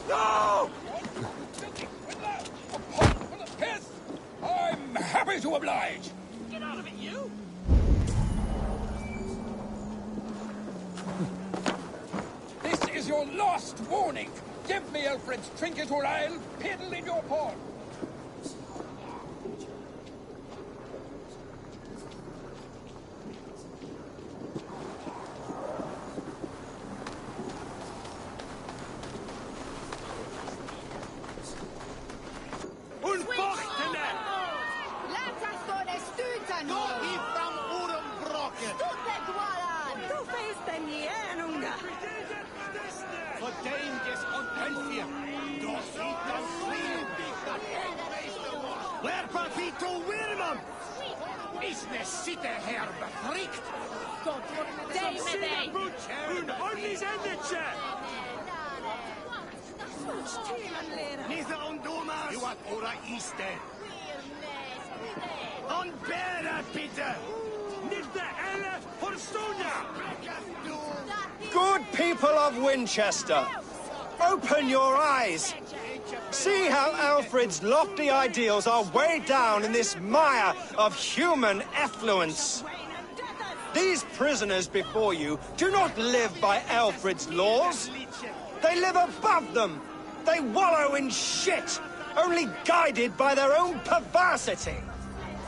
No! A pot full of piss! I'm happy to oblige! Get out of it, you! This is your last warning! Give me Alfred's trinket or I'll piddle in your paw! Good people of Winchester, open your eyes. See how Alfred's lofty ideals are weighed down in this mire of human effluence. These prisoners before you do not live by Alfred's laws. They live above them. They wallow in shit, only guided by their own perversity.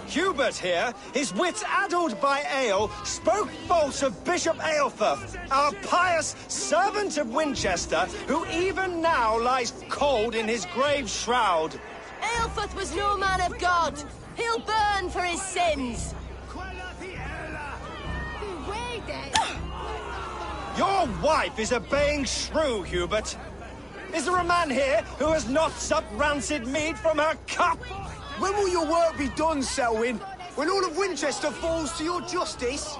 Hubert here, his wits addled by ale, spoke false of Bishop Aelfirth, our pious servant of Winchester, who even now lies cold in his grave shroud. Aelfirth was no man of God. He'll burn for his sins. Your wife is a baying shrew, Hubert. Is there a man here who has not supped rancid mead from her cup? When will your work be done, Selwyn? When all of Winchester falls to your justice?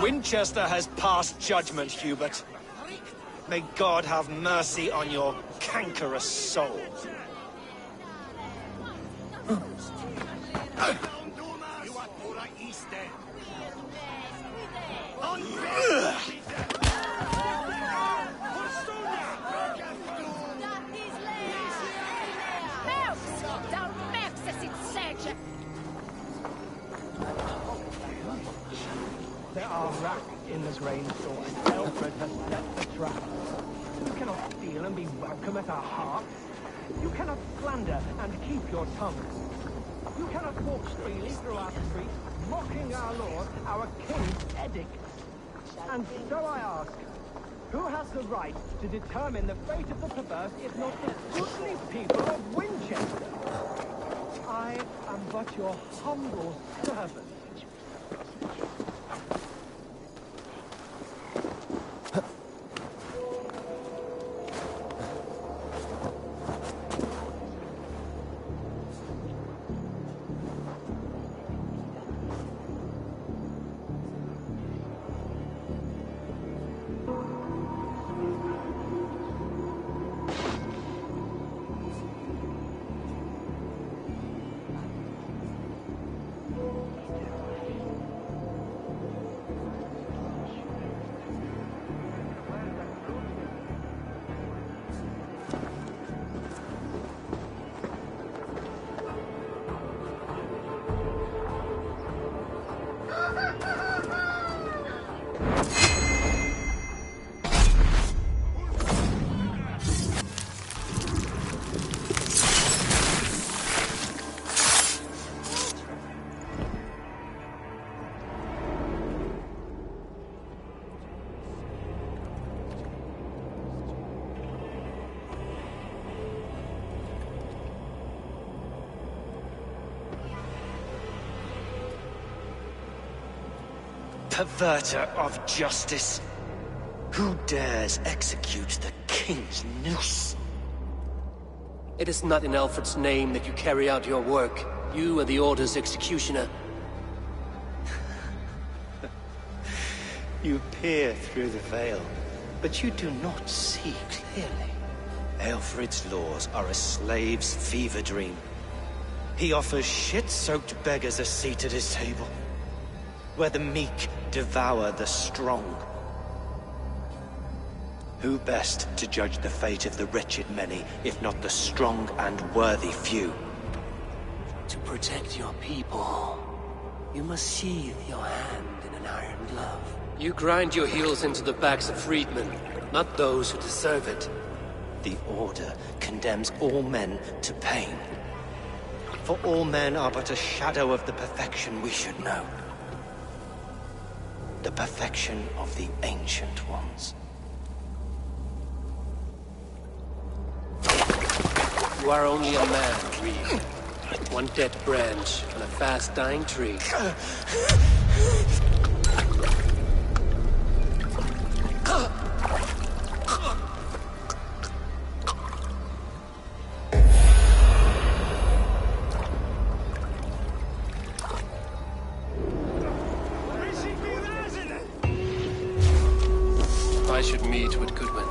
Winchester has passed judgment, Hubert. May God have mercy on your cankerous soul. There are rats in the grain store, and Alfred has set the trap. You cannot steal and be welcome at our hearts. You cannot slander and keep your tongue. You cannot walk freely through our streets, mocking our Lord, our King's edict. And so I ask, who has the right to determine the fate of the perverse if not the goodly people of Winchester? I am but your humble servant. Perverter of justice. Who dares execute the king's noose? It is not in Alfred's name that you carry out your work. You are the Order's executioner. You peer through the veil, but you do not see clearly. Aelfred's laws are a slave's fever dream. He offers shit-soaked beggars a seat at his table, where the meek devour the strong. Who best to judge the fate of the wretched many, if not the strong and worthy few? To protect your people, you must sheathe your hand in an iron glove. You grind your heels into the backs of freedmen, not those who deserve it. The Order condemns all men to pain. For all men are but a shadow of the perfection we should know. The perfection of the Ancient Ones. You are only a man, Reed. One dead branch on a fast-dying tree. I should meet with Goodwin.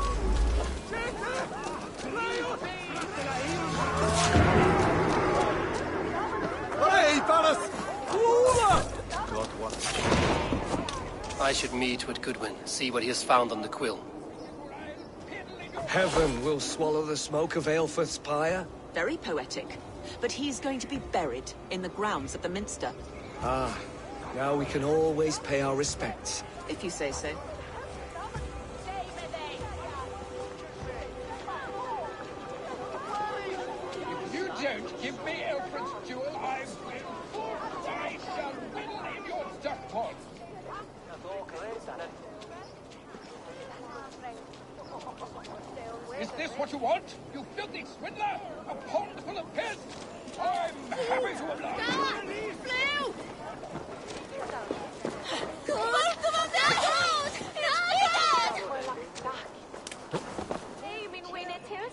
I should meet with Goodwin, see what he has found on the quill. Heaven will swallow the smoke of Aelfred's pyre? Very poetic. But he's going to be buried in the grounds of the Minster. Ah, now we can always pay our respects. If you say so. If you don't give me Alfred's jewel, I will. I shall whittle in your duck pot. Is this what you want? You filthy swindler? A pond full of piss? I'm happy to oblige. Blue! Come on, come on, no! You mean win it too?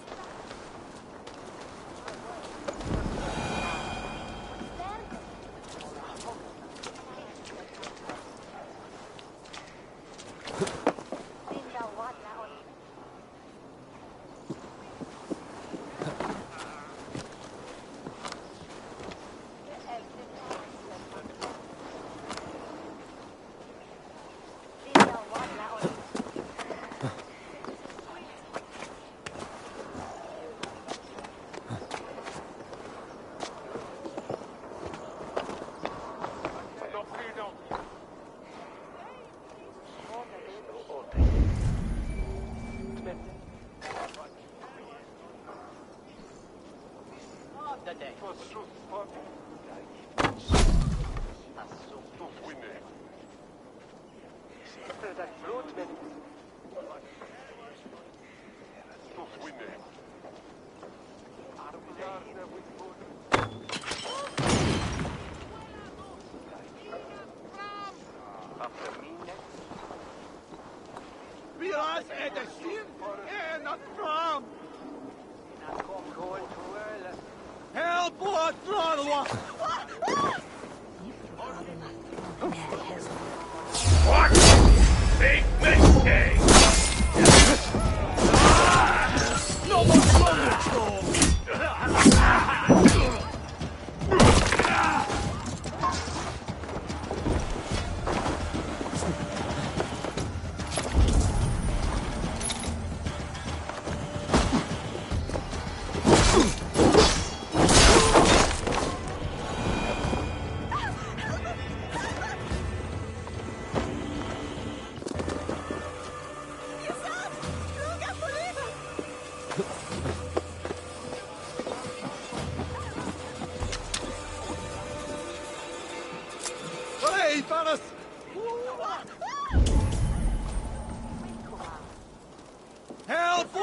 Help!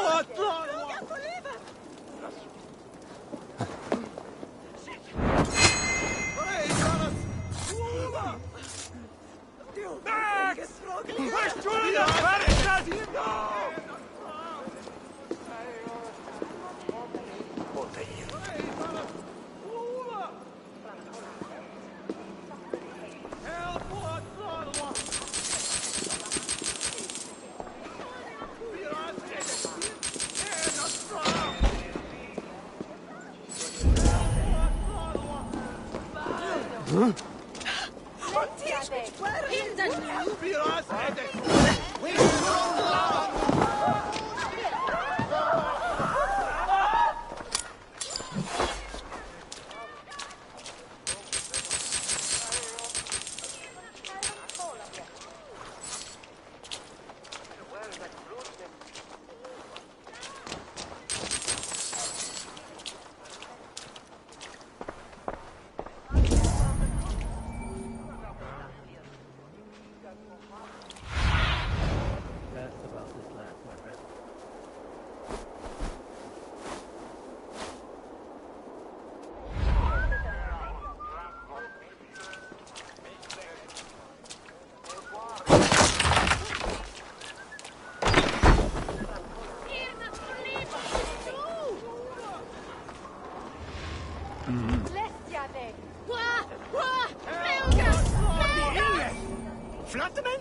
Flatterman?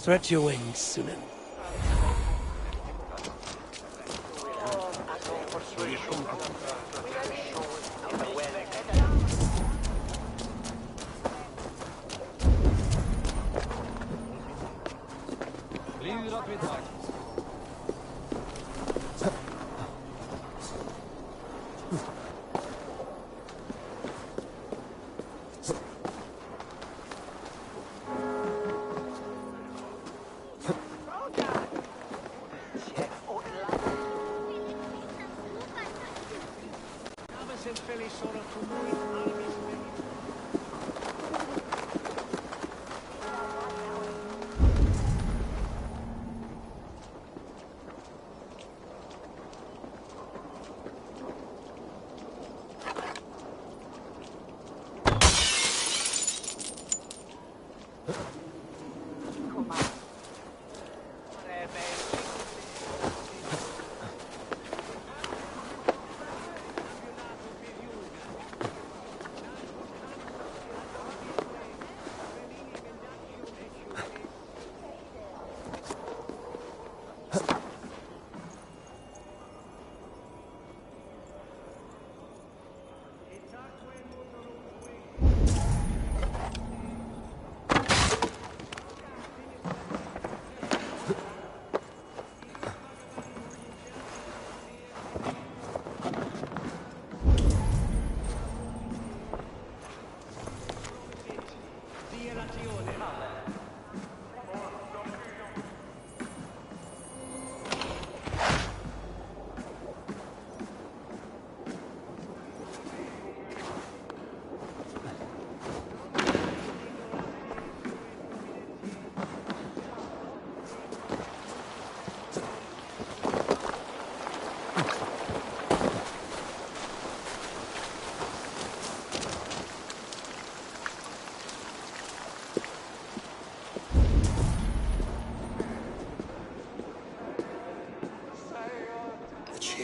Stretch your wings, Sunan.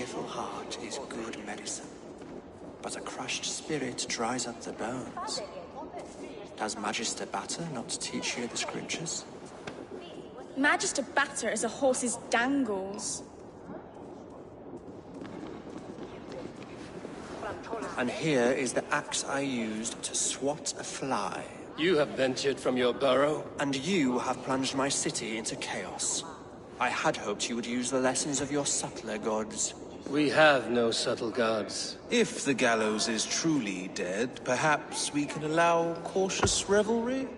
cheerful heart is good medicine, but a crushed spirit dries up the bones. Does Magister Batter not teach you the scriptures? Magister Batter is a horse's dangles. And here is the axe I used to swat a fly. You have ventured from your burrow? And you have plunged my city into chaos. I had hoped you would use the lessons of your subtler gods. We have no subtle gods. If the gallows is truly dead, perhaps we can allow cautious revelry?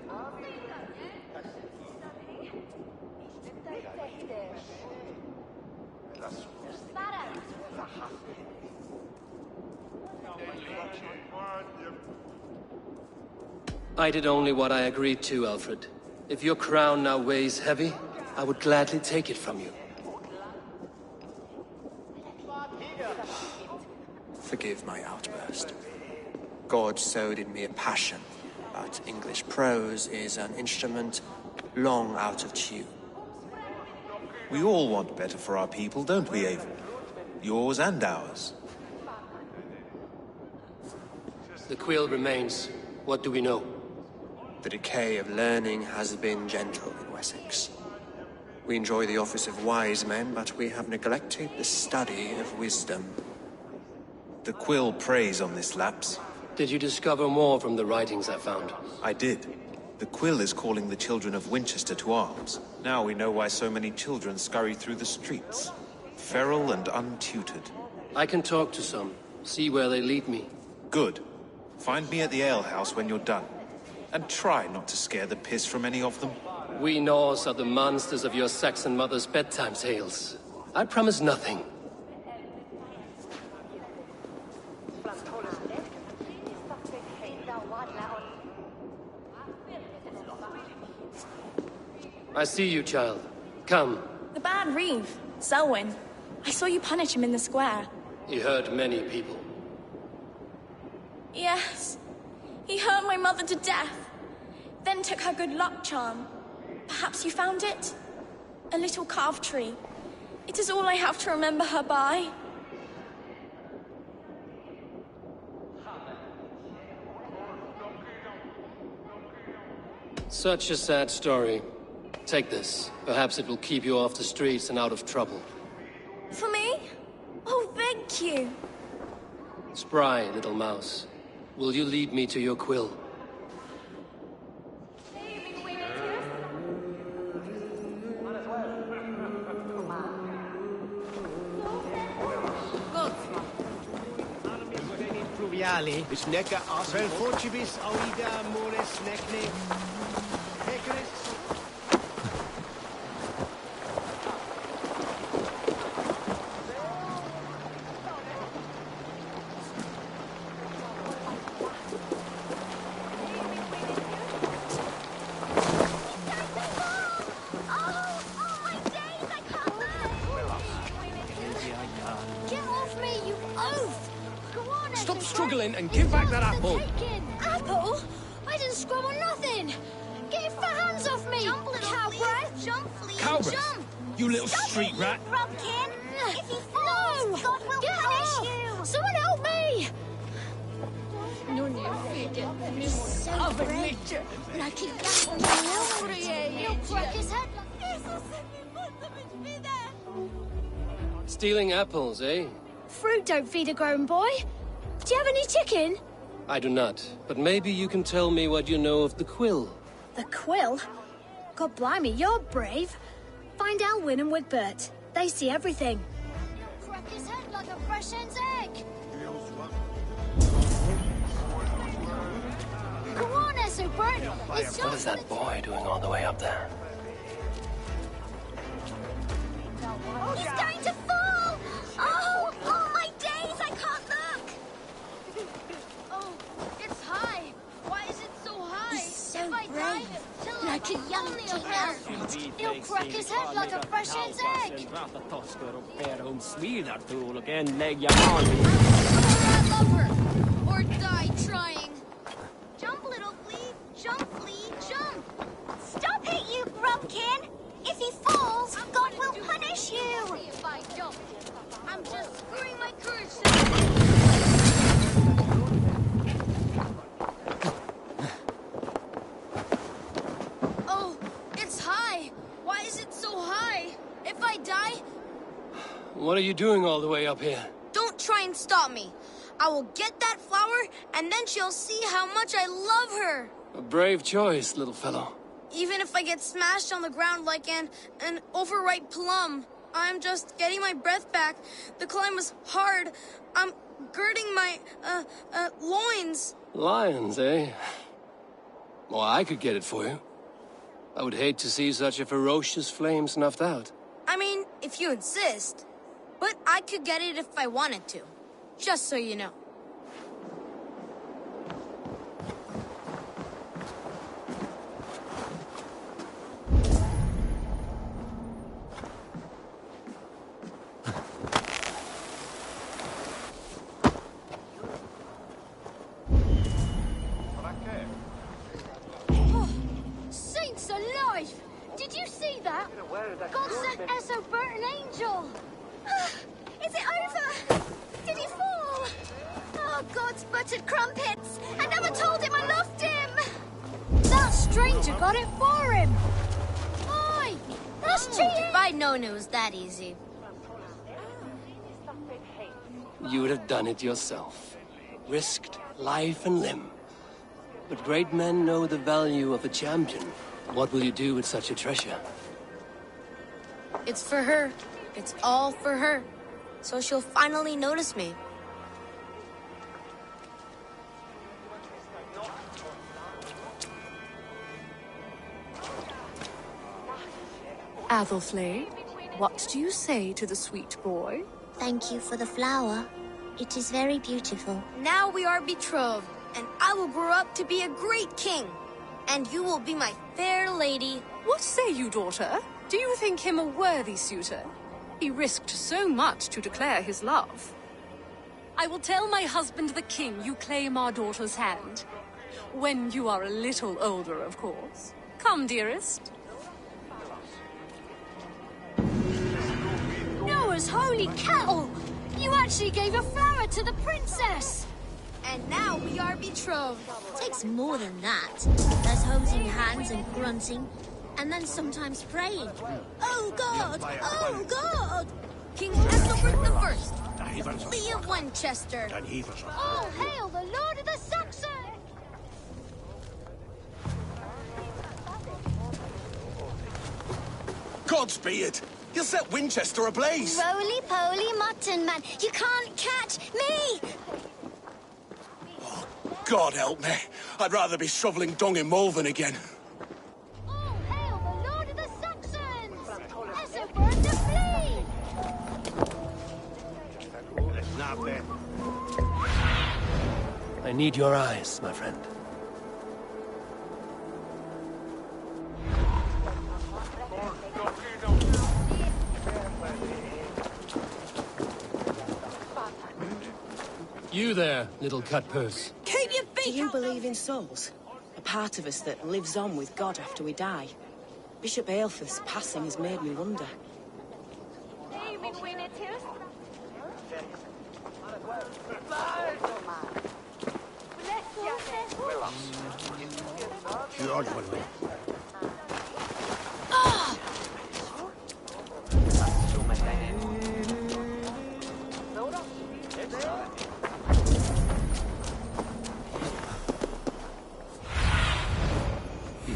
I did only what I agreed to, Alfred. If your crown now weighs heavy, I would gladly take it from you. Forgive my outburst. God sowed in me a passion, but English prose is an instrument long out of tune. We all want better for our people, don't we, Avon? Yours and ours. The quill remains. What do we know? The decay of learning has been gentle in Wessex. We enjoy the office of wise men, but we have neglected the study of wisdom. The quill preys on this lapse. Did you discover more from the writings I found? I did. The quill is calling the children of Winchester to arms. Now we know why so many children scurry through the streets. Feral and untutored. I can talk to some. See where they lead me. Good. Find me at the alehouse when you're done. And try not to scare the piss from any of them. We Norse are the monsters of your Saxon mother's bedtime tales. I promise nothing. I see you, child. Come. The bad Reeve, Selwyn. I saw you punish him in the square. He hurt many people. Yes. He hurt my mother to death. Then took her good luck charm. Perhaps you found it? A little carved tree. It is all I have to remember her by. Such a sad story. Take this. Perhaps it will keep you off the streets and out of trouble. For me? Oh, thank you. Spry, little mouse. Will you lead me to your quill? Pluviali, Snecka, Vel Fortibis, Aida, Mores, Necne, Hecaris. Stop struggling and give back that apple! Apple? I didn't scrub on nothing! Get your fat hands off me! Jump, little cowbreath! Jump, please! Cowbreath? Jump! You little Stop street it, rat! You Grubkin! If he falls, God will punish you! Someone help me! So brave. Like a He'll crack his head Stealing apples, eh? Fruit don't feed a grown boy. Do you have any chicken? I do not, but maybe you can tell me what you know of the quill. The quill? God blimey, you're brave. Find Elwyn and Wigbert. They see everything. Crack his head like a fresh hen's egg. Come on, Essobert. What is that boy doing all the way up there? He's going to fall! Oh, my days, I can't look! Oh, it's high. Why is it so high? He's so brave. Like a young child. He'll crack his head like a fresh hen's egg. I love her. Or die trying. Jump, little flea. Jump, flea. Jump. Stop it, you grubkin. If he falls, God will punish you. If I don't, I'm just screwing my courage. Oh, it's high. Why is it so high? If I die... What are you doing all the way up here? Don't try and stop me. I will get that flower, and then she'll see how much I love her. A brave choice, little fellow. Even if I get smashed on the ground like an overripe plum, I'm just getting my breath back. The climb was hard. I'm girding my, loins. Lions, eh? Well, I could get it for you. I would hate to see such a ferocious flame snuffed out. I mean, if you insist. But I could get it if I wanted to. Just so you know. wanted crumpets. I never told him I loved him. That stranger got it for him. Oi, that's cheating. If I'd known it was that easy. You would have done it yourself. Risked life and limb. But great men know the value of a champion. What will you do with such a treasure? It's for her. It's all for her. So she'll finally notice me. Athelflaed, what do you say to the sweet boy? Thank you for the flower. It is very beautiful. Now we are betrothed, and I will grow up to be a great king. And you will be my fair lady. What say you, daughter? Do you think him a worthy suitor? He risked so much to declare his love. I will tell my husband the king you claim our daughter's hand. When you are a little older, of course. Come, dearest. Noah's holy cattle! You actually gave a flower to the princess! And now we are betrothed. Takes more than that. There's hosing hands and grunting, and then sometimes praying. Oh God! Oh God! King Ethelbert the First, Lee of Winchester. All hail the Lord of the Saxons! Godspeed! He'll set Winchester ablaze! Roly-poly mutton man, you can't catch me! God help me. I'd rather be shoveling dung in Malvern again. All hail the Lord of the Saxons! Ethelbert the Fleet! I need your eyes, my friend. You there, little cutpurse. Keep your beak. Do you believe in souls? A part of us that lives on with God after we die? Bishop Aelfirth's passing has made me wonder.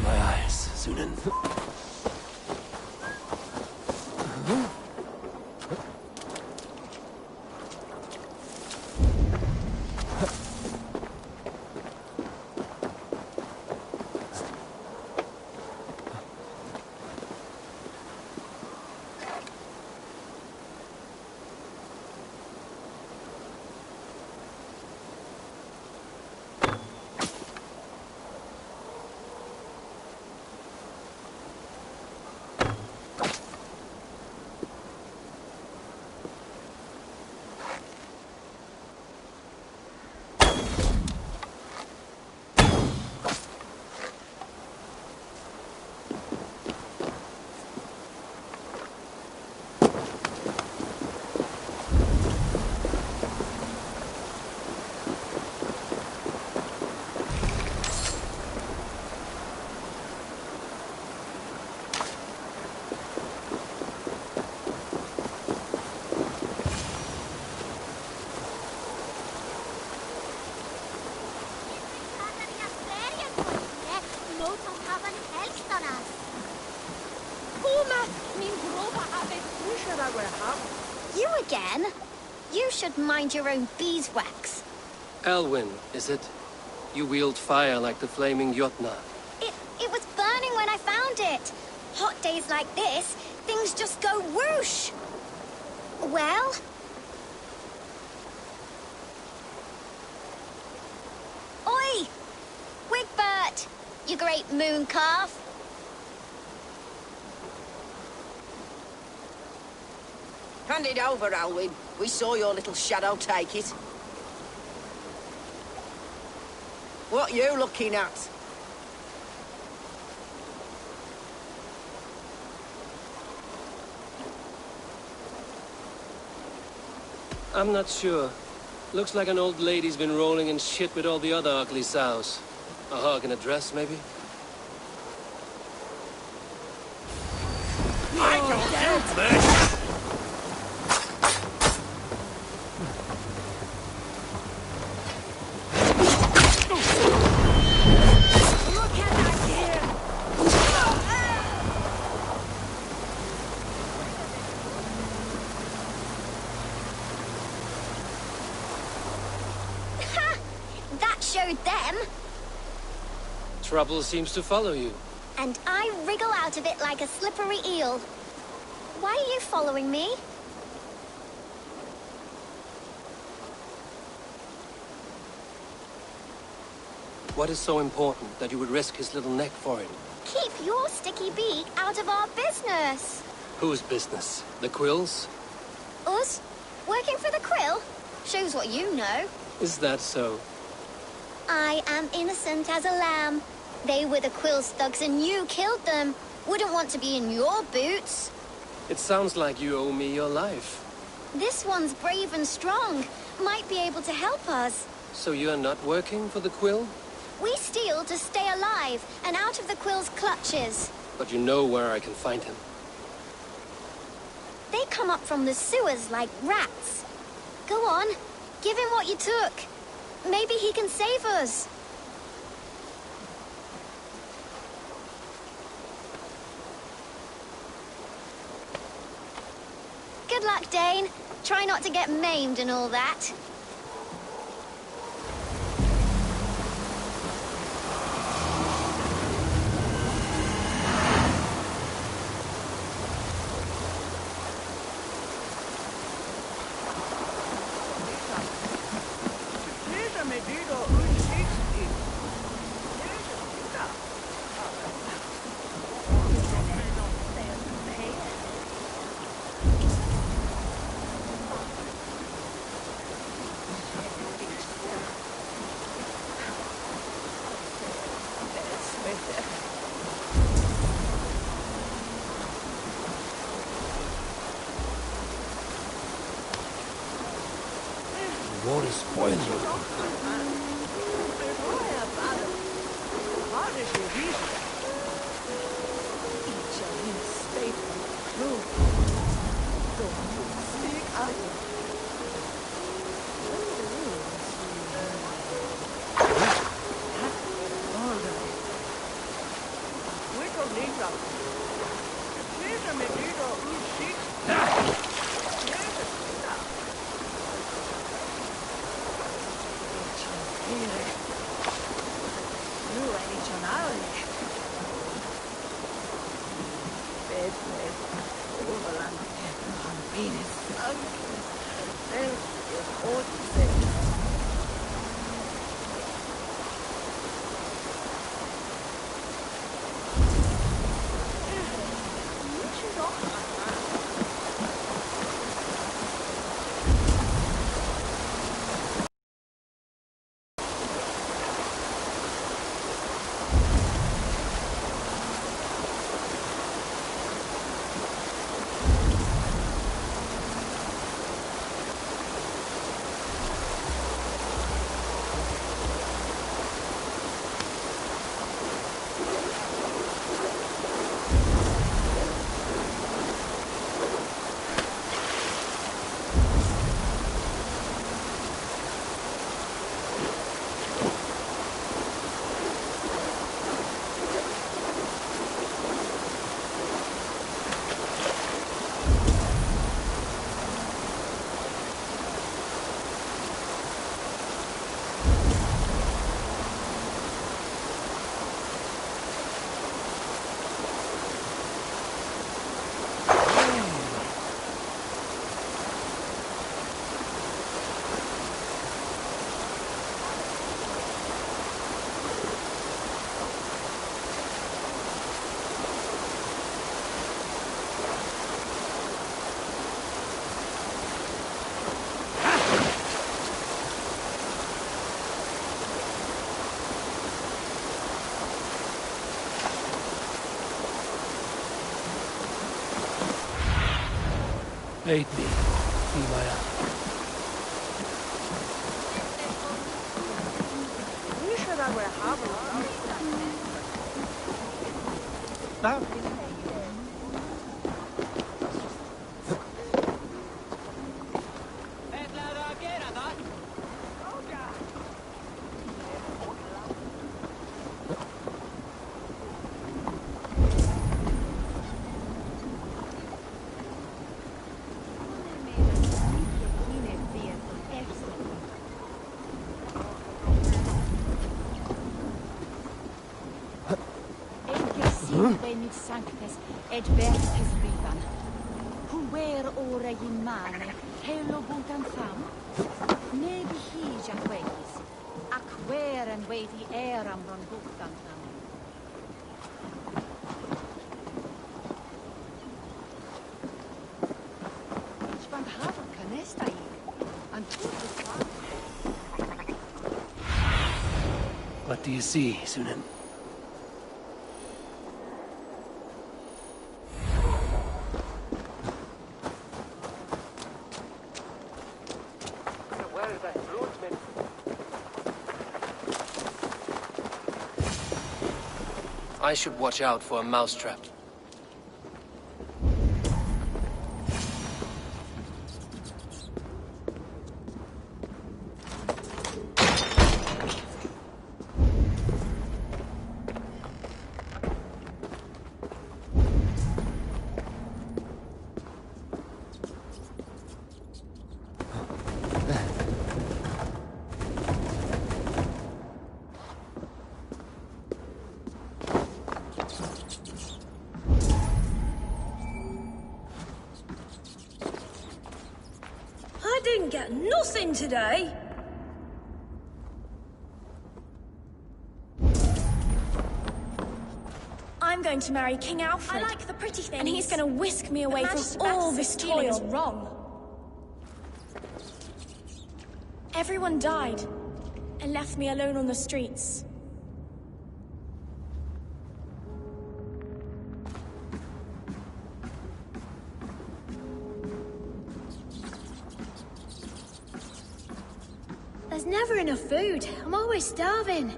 My eyes, Sunan. You again? You should mind your own beeswax. Elwyn, is it? You wield fire like the flaming Jotnar. It was burning when I found it. Hot days like this, things just go whoosh. Well? Oi! Wigbert! You great moon calf! Hand it over, Alwyn. We saw your little shadow take it. What you looking at? I'm not sure. Looks like an old lady's been rolling in shit with all the other ugly sows. A hug and a dress, maybe? I don't do much! Them. Trouble seems to follow you. And I wriggle out of it like a slippery eel. Why are you following me? What is so important that you would risk his little neck for it? Keep your sticky beak out of our business. Whose business? The Quill's? Us? Working for the Quill? Shows what you know. Is that so? I am innocent as a lamb. They were the Quill's thugs and you killed them. Wouldn't want to be in your boots. It sounds like you owe me your life. This one's brave and strong. Might be able to help us. So you're not working for the Quill? We steal to stay alive and out of the Quill's clutches. But you know where I can find him. They come up from the sewers like rats. Go on, give him what you took. Maybe he can save us. Good luck, Dane. Try not to get maimed and all that. Water's boiling. Aid me. See my eye. Venit sanctes et vertes vivan. Huer ora in mane, helo butan fam. Ne bihija queis, ac where and weighty eram ron butan fam. Spant hava canesta and What do you see, Sunan? I should watch out for a mousetrap. I didn't get nothing today. I'm going to marry King Alfred. I like the pretty things. And he's going to whisk me away from all this toil. Wrong. Everyone died and left me alone on the streets. There's never enough food. I'm always starving.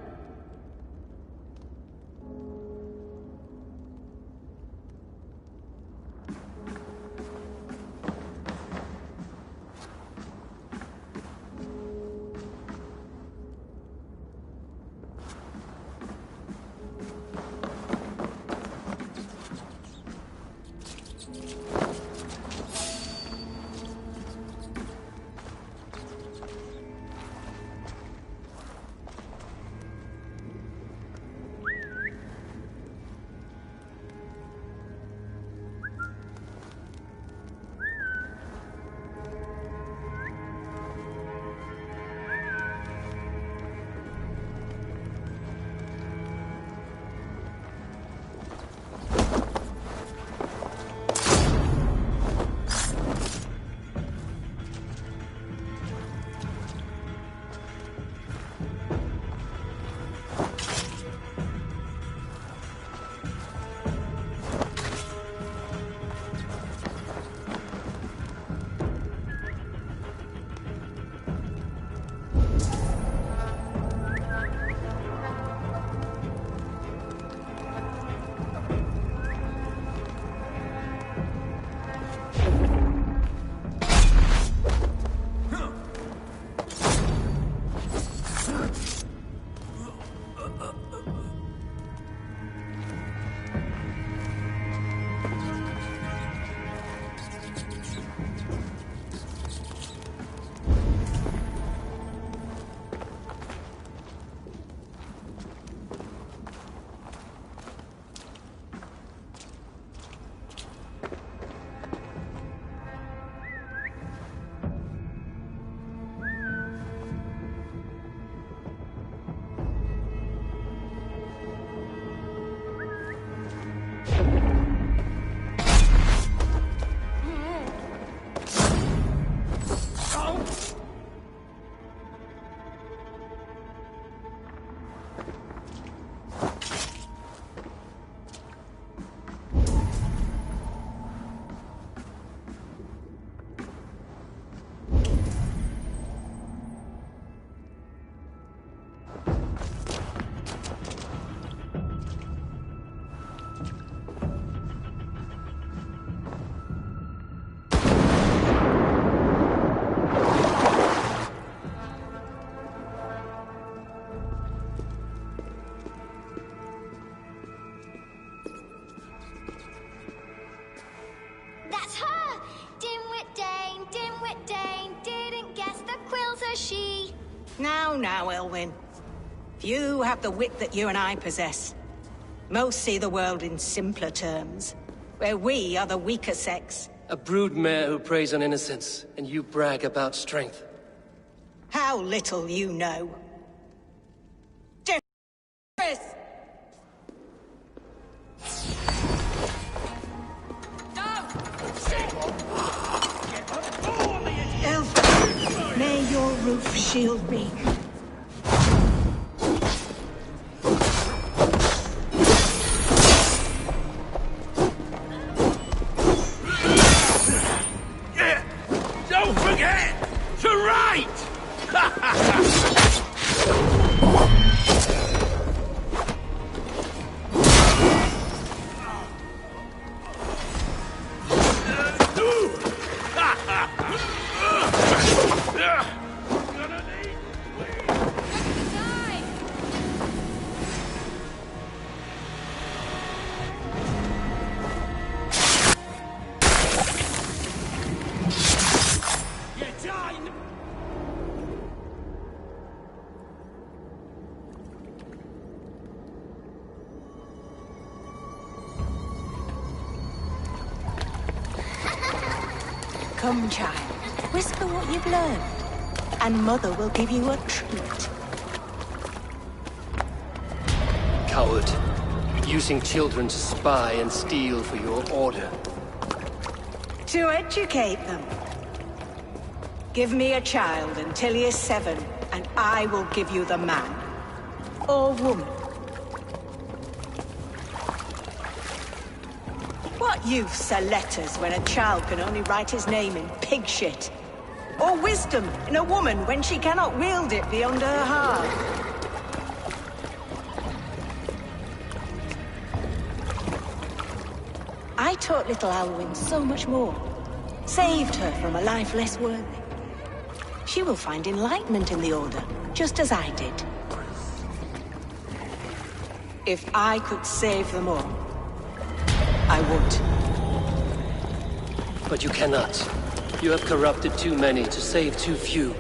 Now, Elwyn. Few have the wit that you and I possess. Most see the world in simpler terms, where we are the weaker sex. A broodmare who preys on innocence, and you brag about strength. How little you know. Elf, may your roof shield me. Don't forget to write! Come, child. Whisper what you've learned, and Mother will give you a treat. Coward. Using children to spy and steal for your order. To educate them. Give me a child until he is 7, and I will give you the man. Or woman. What use are letters when a child can only write his name in pig shit? Or wisdom in a woman when she cannot wield it beyond her heart? I taught little Alwyn so much more. Saved her from a life less worthy. She will find enlightenment in the Order, just as I did. If I could save them all, I would. But you cannot. You have corrupted too many to save too few.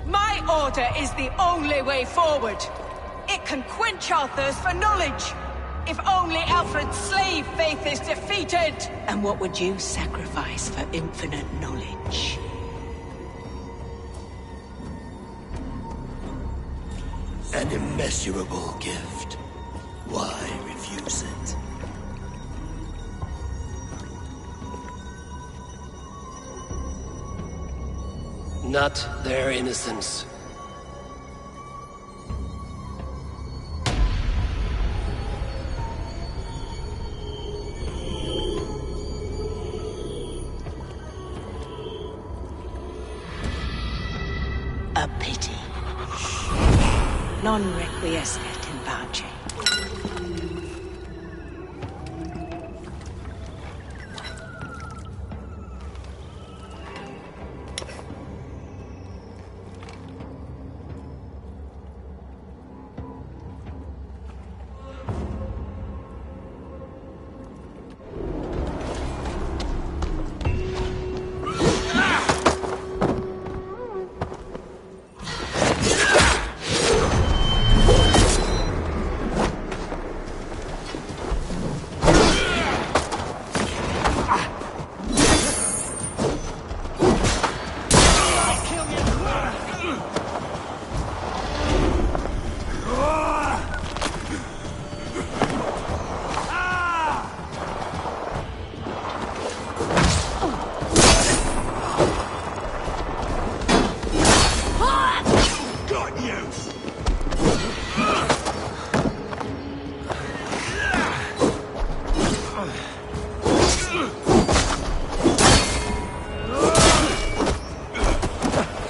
My order is the only way forward. It can quench our thirst for knowledge. If only Alfred's slave faith is defeated. And what would you sacrifice for infinite knowledge? An immeasurable gift. Why refuse it? Not their innocence. A pity. Non requiescat in pace.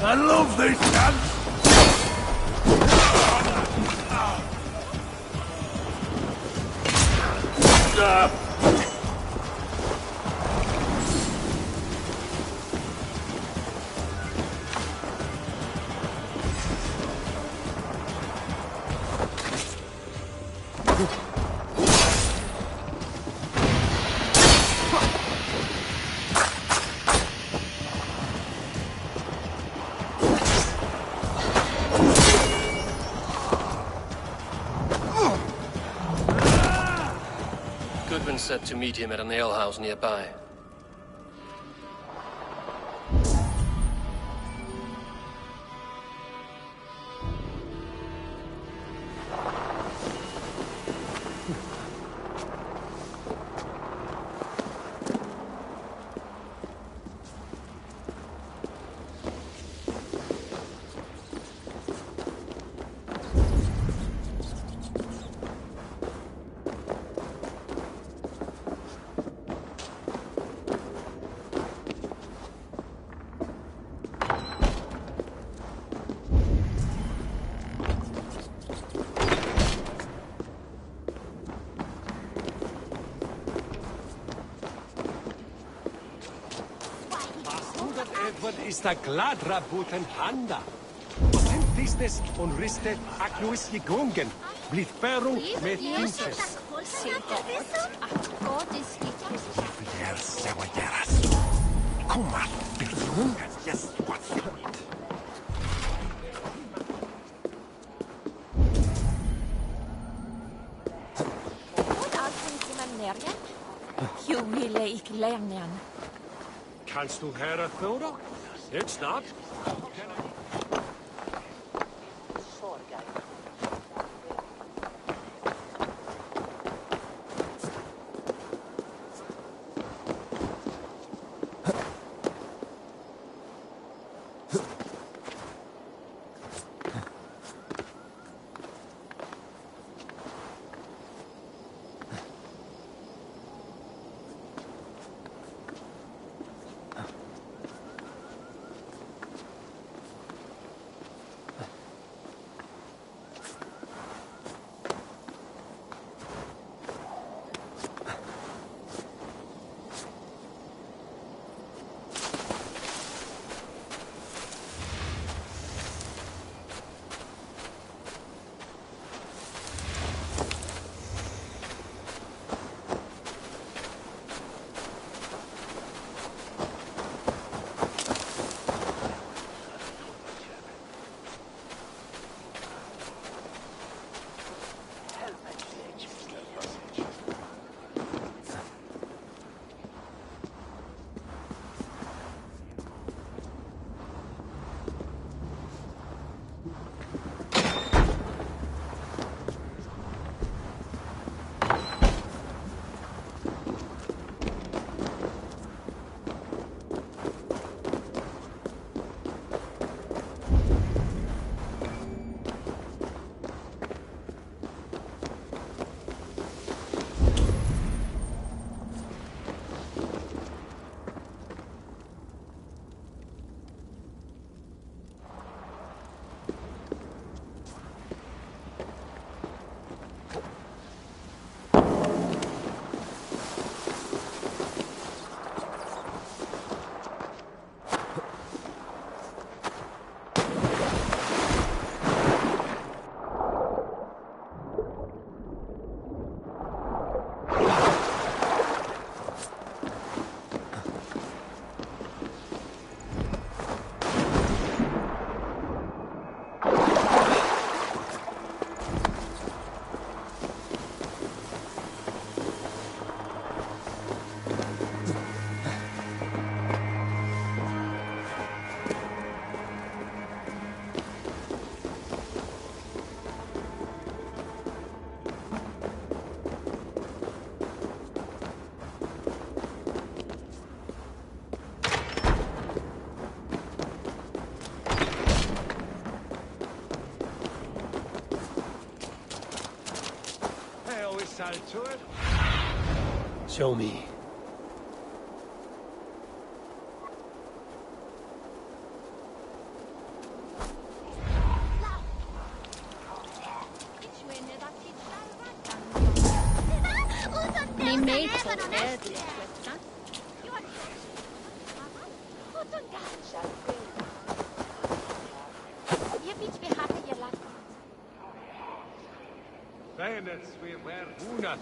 I love this dance! Goodwin said to meet him at an alehouse nearby. Ist a gladra buten handa. Authentistes on riste acluis jegungen. Blitferum met inches. Fler sewaderas. Kumar birungan yes what's it? Humile ik lernen. Kannst du höra Thora? It's not. Show me. Ni made for deadly. Bayonets we wear una.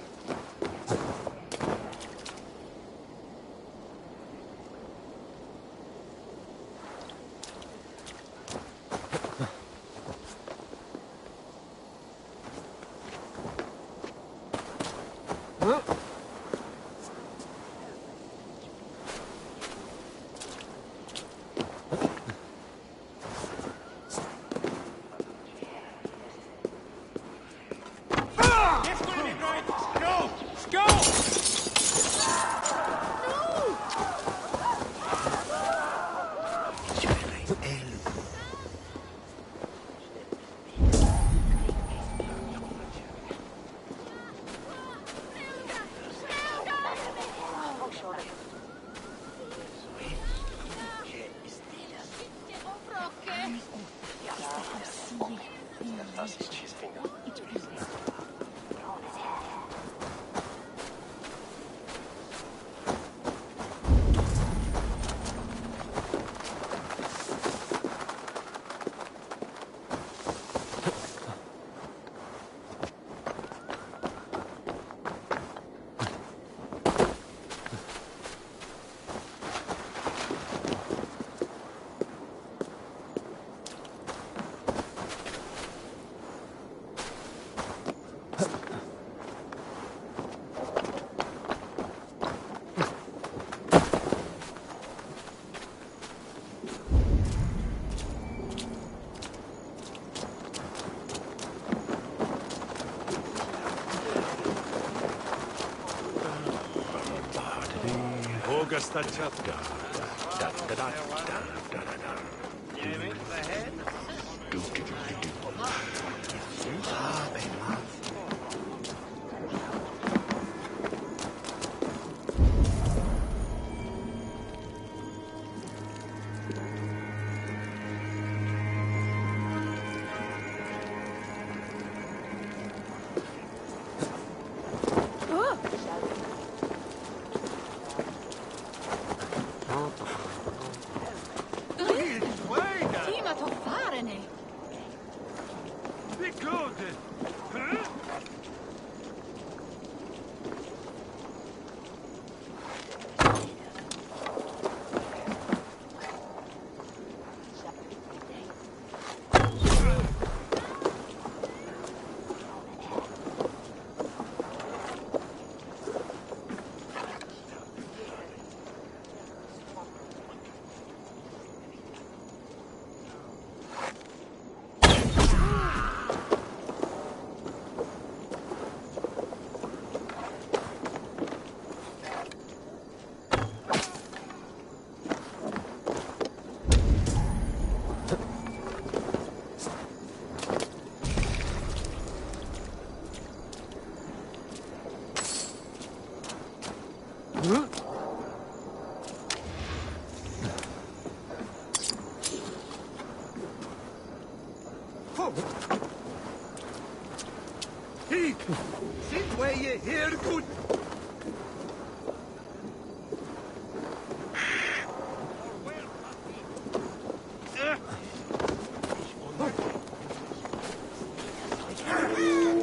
Sit where you hear good.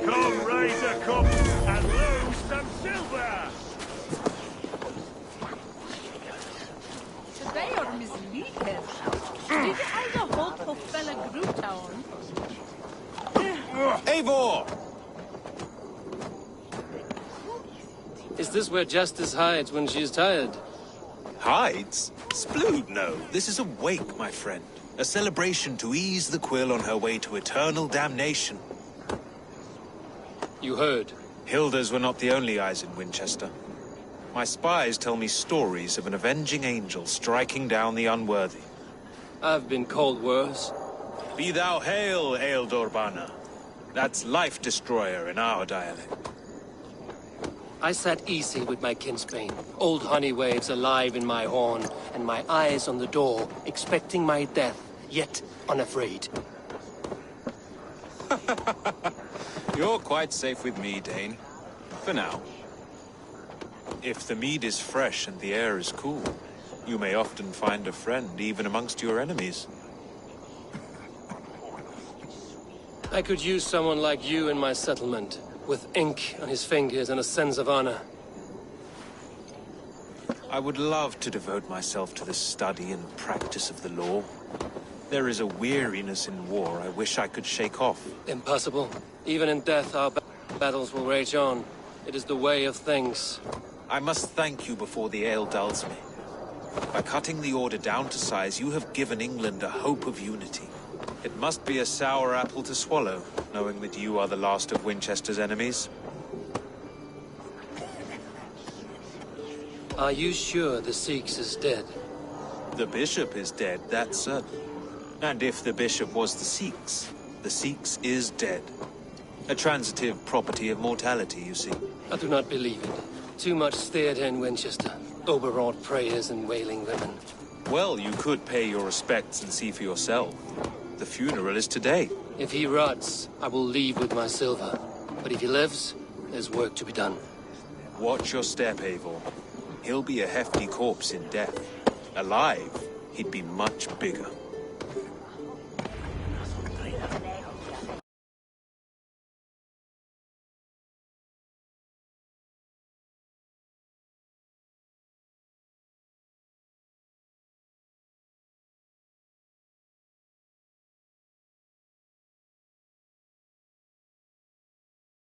Come, raise a cup and lose some silver! Today are misleaders. Did I hold for fella Grutown? Eivor! Is this where Justice hides when she's tired? Hides? Splood, no. This is a wake, my friend. A celebration to ease the quill on her way to eternal damnation. You heard. Hilda's were not the only eyes in Winchester. My spies tell me stories of an avenging angel striking down the unworthy. I've been called worse. Be thou hail, Ealdorbanna. That's Life Destroyer in our dialect. I sat easy with my kinsbane, old honey waves alive in my horn, and my eyes on the door, expecting my death, yet unafraid. You're quite safe with me, Dane. For now. If the mead is fresh and the air is cool, you may often find a friend even amongst your enemies. I could use someone like you in my settlement, with ink on his fingers and a sense of honor. I would love to devote myself to the study and practice of the law. There is a weariness in war I wish I could shake off. Impossible. Even in death, our battles will rage on. It is the way of things. I must thank you before the ale dulls me. By cutting the order down to size, you have given England a hope of unity. It must be a sour apple to swallow, knowing that you are the last of Winchester's enemies. Are you sure the Sikhs is dead? The bishop is dead, that's certain. And if the bishop was the Sikhs is dead. A transitive property of mortality, you see. I do not believe it. Too much theatre in Winchester. Overwrought prayers and wailing women. Well, you could pay your respects and see for yourself. The funeral is today. If he rots, I will leave with my silver. But if he lives, there's work to be done. Watch your step, Eivor. He'll be a hefty corpse in death. Alive, he'd be much bigger.